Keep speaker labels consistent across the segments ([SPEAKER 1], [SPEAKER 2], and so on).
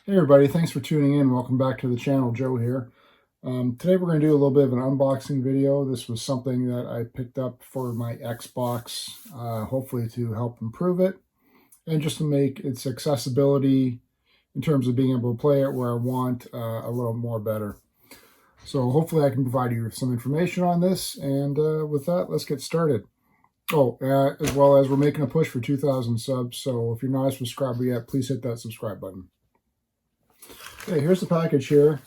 [SPEAKER 1] Hey everybody, thanks for tuning in. Welcome back to the channel. Joe here. Today we're going to do a little bit of an unboxing video. This was something that I picked up for my Xbox, hopefully to help improve it and just to make its accessibility in terms of being able to play it where I want a little more better. So hopefully I can provide you with some information on this, and with that, let's get started. Oh, as well as we're making a push for 2,000 subs, so if you're not a subscriber yet, please hit that subscribe button. Okay, here's the package here.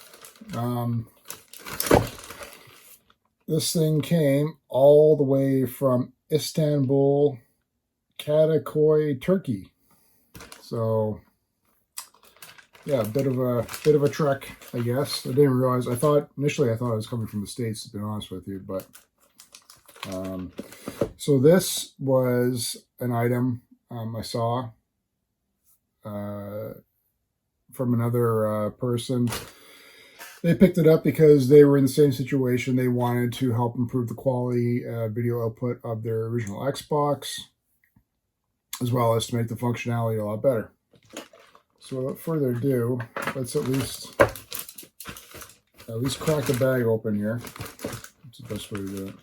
[SPEAKER 1] This thing came all the way from Istanbul, Kadıköy, Turkey. So, yeah, a bit of a trek, I guess. I didn't realize. Initially I thought it was coming from the States, to be honest with you. But so this was an item I saw from another person. They picked it up because they were in the same situation. They wanted to help improve the quality video output of their original Xbox, as well as to make the functionality a lot better. So without further ado, let's at least crack the bag open here. That's the best way to do it.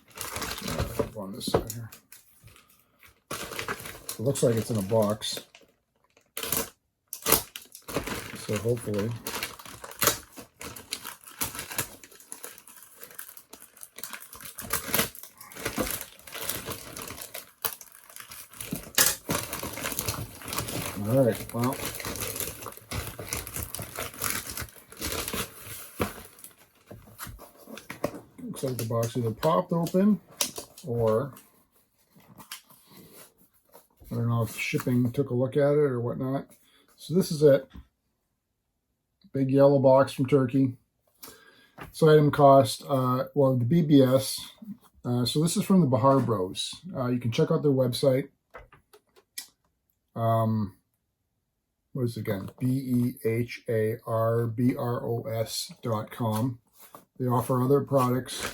[SPEAKER 1] On this side here. It looks like it's in a box. So hopefully all right, well, looks like the box either popped open or I don't know if shipping took a look at it or whatnot. So this is it. Big yellow box from Turkey. This item cost, well, the BBS. So this is from the Bahar Bros. You can check out their website. What is it again? BEHARBROS.com. They offer other products.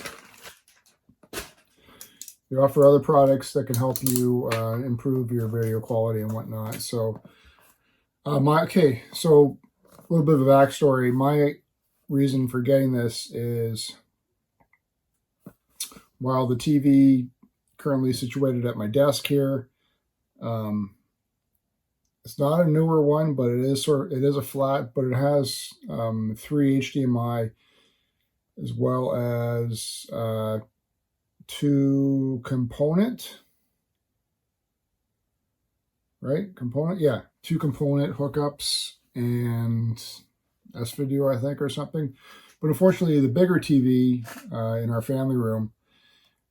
[SPEAKER 1] They offer other products that can help you improve your video quality and whatnot. So, so a little bit of a backstory. My reason for getting this is while the TV currently situated at my desk here, it's not a newer one, but it is a flat, but it has 3 HDMI as well as 2 component, right? Component, yeah, 2 component hookups and S-Video, I think, or something. But unfortunately, the bigger TV in our family room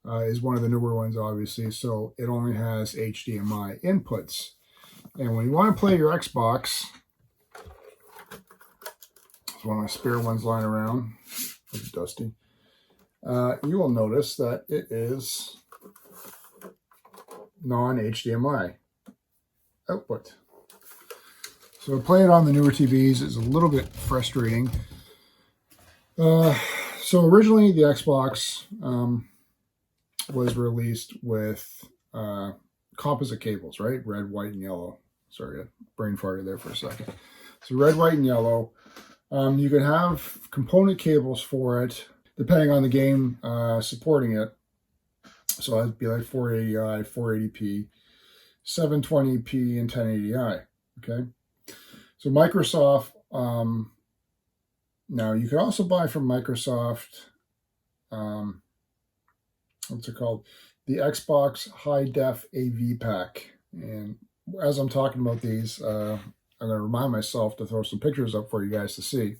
[SPEAKER 1] is one of the newer ones, obviously, so it only has HDMI inputs. And when you want to play your Xbox, there's one of my spare ones lying around, it's dusty. You will notice that it is non-HDMI output. So playing on the newer TVs is a little bit frustrating. So originally the Xbox was released with composite cables, right? Red, white, and yellow. Sorry, I brain farted there for a second. So red, white, and yellow. You can have component cables for it, depending on the game supporting it. So that'd be like 480i, 480p, 720p, and 1080i. Okay. So Microsoft. Now you can also buy from Microsoft. What's it called? The Xbox High Def AV Pack. And as I'm talking about these, I'm going to remind myself to throw some pictures up for you guys to see.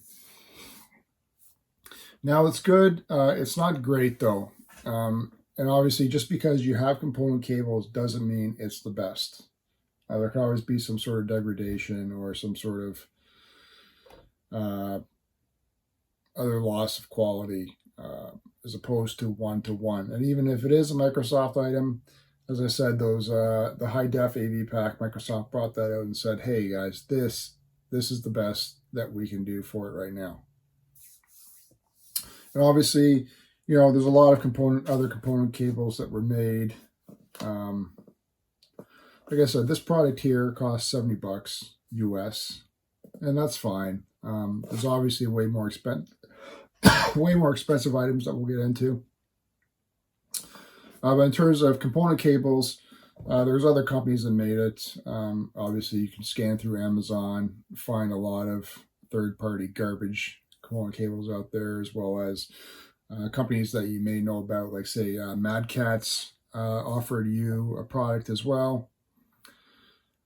[SPEAKER 1] Now it's good. It's not great though. And obviously just because you have component cables doesn't mean it's the best. There can always be some sort of degradation or some sort of other loss of quality as opposed to one-to-one. And even if it is a Microsoft item, as I said, those the high def AV pack, Microsoft brought that out and said, hey guys, this is the best that we can do for it right now. And obviously, you know, there's a lot of other component cables that were made. Like I said, this product here costs $70 US. and that's fine. There's obviously way more expensive items that we'll get into. But in terms of component cables, there's other companies that made it. Obviously, you can scan through Amazon, find a lot of third-party garbage component cables out there, as well as companies that you may know about, like say Mad Catz offered you a product as well.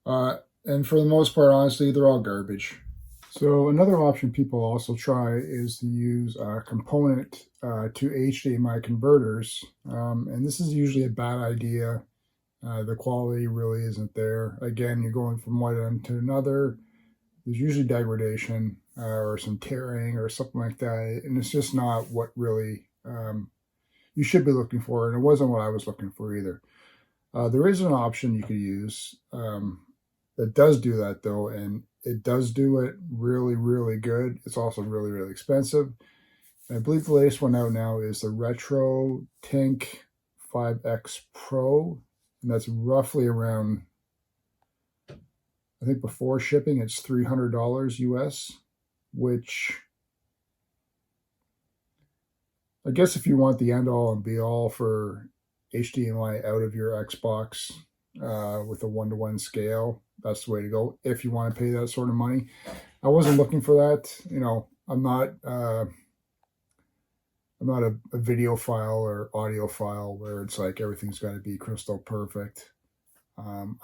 [SPEAKER 1] And for the most part, honestly, they're all garbage. So another option people also try is to use a component to HDMI converters. And this is usually a bad idea. The quality really isn't there. Again, you're going from one end to another. There's usually degradation or some tearing or something like that. And it's just not what really you should be looking for. And it wasn't what I was looking for either. There is an option you could use that does do that though, and it does do it really, really good. It's also really, really expensive. And I believe the latest one out now is the Retro Tink 5X Pro, and that's roughly around, I think before shipping, it's $300 US, which I guess if you want the end all and be all for HDMI out of your Xbox with a 1-to-1 scale, that's the way to go if you want to pay that sort of money. I wasn't looking for that. You know, I'm not a video file or audio file where it's like everything's got to be crystal perfect. I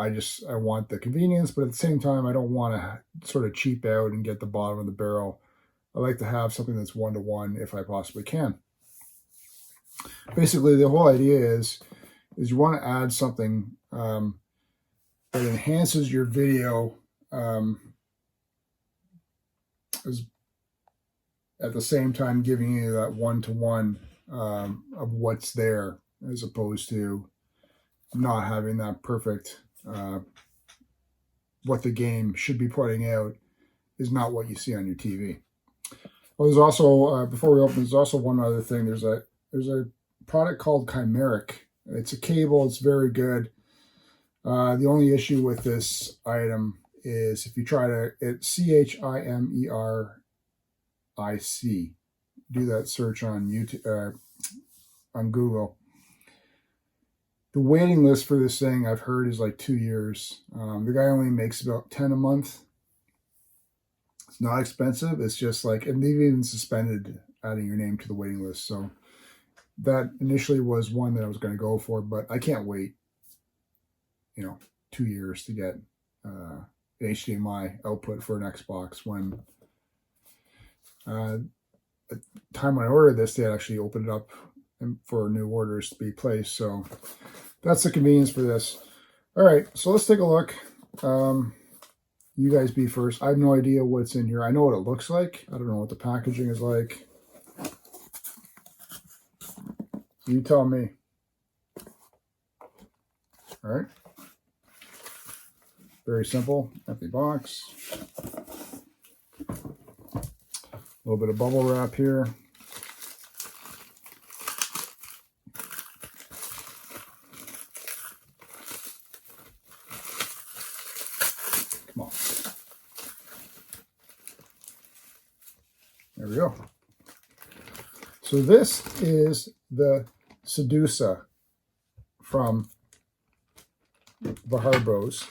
[SPEAKER 1] want the convenience, but at the same time, I don't want to sort of cheap out and get the bottom of the barrel. I like to have something that's 1-to-1 if I possibly can. Basically, the whole idea is you want to add something that enhances your video is at the same time giving you that 1-to-1 of what's there, as opposed to not having that perfect what the game should be putting out is not what you see on your TV. Well, there's also before we open, there's also one other thing. There's a product called Chimeric. It's a cable. It's very good. The only issue with this item is if you try to, it's CHIMERIC. Do that search on YouTube, on Google. The waiting list for this thing, I've heard, is like 2 years. The guy only makes about 10 a month. It's not expensive. It's just like, and they've even suspended adding your name to the waiting list. So that initially was one that I was going to go for, but I can't wait, 2 years to get HDMI output for an Xbox when the time when I ordered this, they had actually opened it up for new orders to be placed. So that's the convenience for this. All right, so let's take a look. You guys be first. I have no idea what's in here. I know what it looks like. I don't know what the packaging is like. You tell me. All right. Very simple. Empty box. A little bit of bubble wrap here. Come on. There we go. So this is the Xedusa from Bros.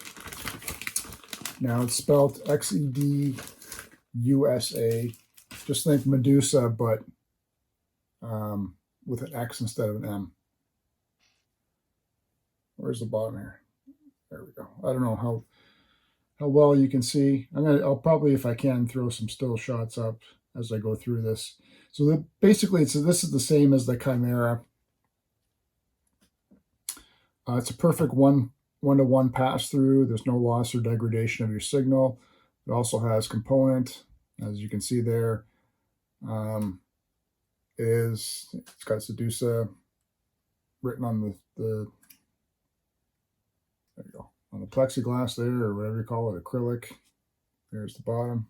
[SPEAKER 1] Now it's spelled Xedusa. Just think Medusa, but with an X instead of an M. Where's the bottom here? There we go. I don't know how well you can see. I'll probably, if I can, throw some still shots up as I go through this. So basically, this is the same as the Chimera. It's a perfect one-to-one pass-through. There's no loss or degradation of your signal. It also has component, as you can see there. It's got Xedusa written on the there you go, on the plexiglass there, or whatever you call it, acrylic. There's the bottom.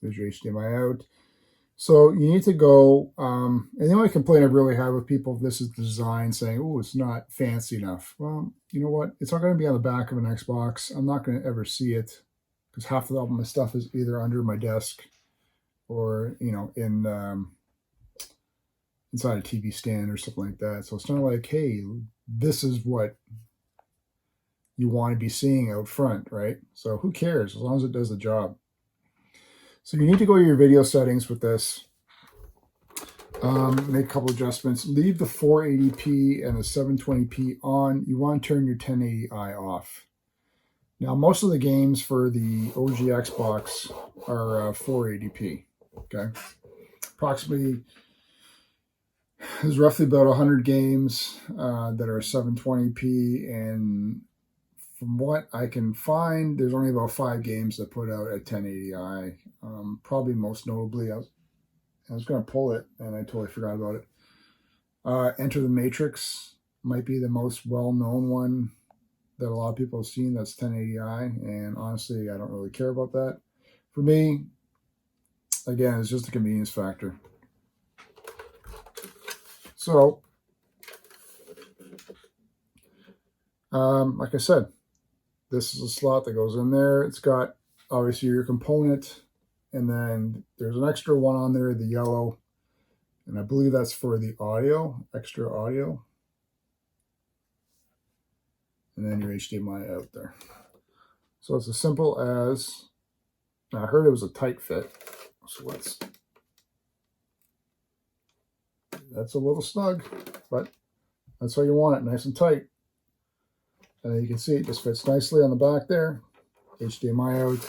[SPEAKER 1] There's your HDMI out. So you need to go, and the only complaint I really have with people, this is the design, saying, oh, it's not fancy enough. Well, you know what? It's all going to be on the back of an Xbox. I'm not going to ever see it because half of my stuff is either under my desk or, you know, in inside a TV stand or something like that. So it's not like, hey, this is what you want to be seeing out front, right? So who cares, as long as it does the job. So you need to go to your video settings with this. Make a couple adjustments. Leave the 480p and the 720p on. You want to turn your 1080i off. Now, most of the games for the OG Xbox are 480p, okay? Approximately, there's roughly about 100 games that are 720p, and from what I can find, there's only about 5 games that put out at 1080i. Probably most notably, I was going to pull it, and I totally forgot about it. Enter the Matrix might be the most well-known one that a lot of people have seen. That's 1080i, and honestly, I don't really care about that. For me, again, it's just a convenience factor. So, like I said, this is a slot that goes in there. It's got, obviously, your component, and then there's an extra one on there, the yellow, and I believe that's for the audio, extra audio. And then your HDMI out there. So it's as simple as, I heard it was a tight fit, so that's a little snug, but that's how you want it, nice and tight. And then you can see it just fits nicely on the back there. HDMI out.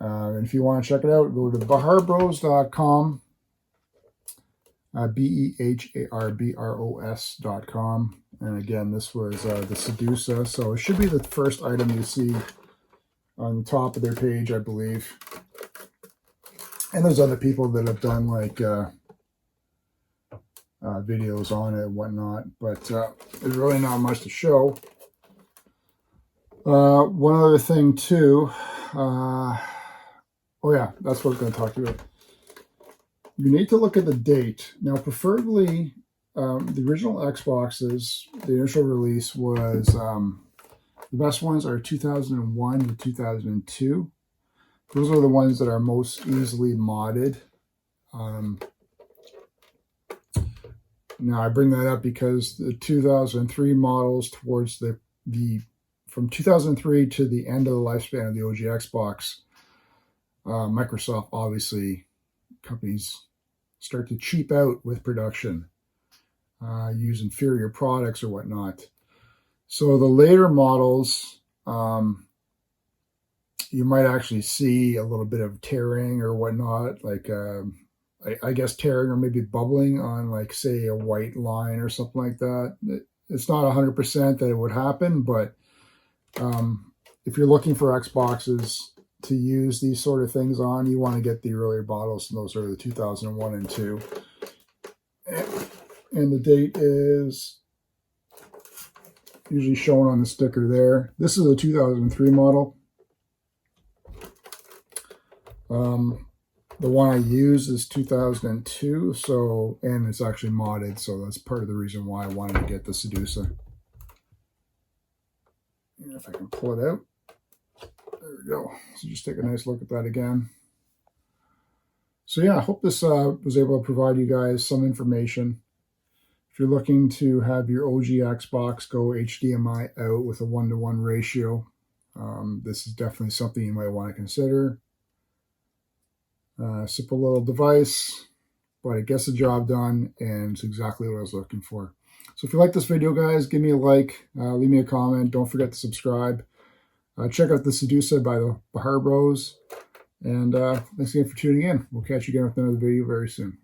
[SPEAKER 1] And if you want to check it out, go to beharbros.com. BEHARBROS.com. And again, this was the Xedusa, so it should be the first item you see on the top of their page, I believe. And there's other people that have done like videos on it and whatnot, but there's really not much to show. One other thing too, oh yeah, that's what I was going to talk to you about. You need to look at the date. Now, preferably, the original Xboxes, the initial release was, the best ones are 2001 to 2002. Those are the ones that are most easily modded. Now, I bring that up because the 2003 models towards from 2003 to the end of the lifespan of the OG Xbox, Microsoft, obviously, companies start to cheap out with production, use inferior products or whatnot. So the later models, you might actually see a little bit of tearing or whatnot, like I guess tearing or maybe bubbling on, like, say, a white line or something like that. It's not 100% that it would happen, but if you're looking for Xboxes to use these sort of things on, you want to get the earlier models, and those are the 2001 and 2. And the date is usually shown on the sticker there. This is a 2003 model. The one I use is 2002, so, and it's actually modded, so that's part of the reason why I wanted to get the Xedusa. And if I can pull it out. There we go. So just take a nice look at that again. So yeah, I hope this was able to provide you guys some information. If you're looking to have your OG Xbox go HDMI out with a 1-to-1 ratio, this is definitely something you might want to consider. Simple little device, but it gets the job done, and it's exactly what I was looking for. So if you like this video, guys, give me a like, leave me a comment. Don't forget to subscribe. Check out the Xedusa by the Behar Bros. And thanks again for tuning in. We'll catch you again with another video very soon.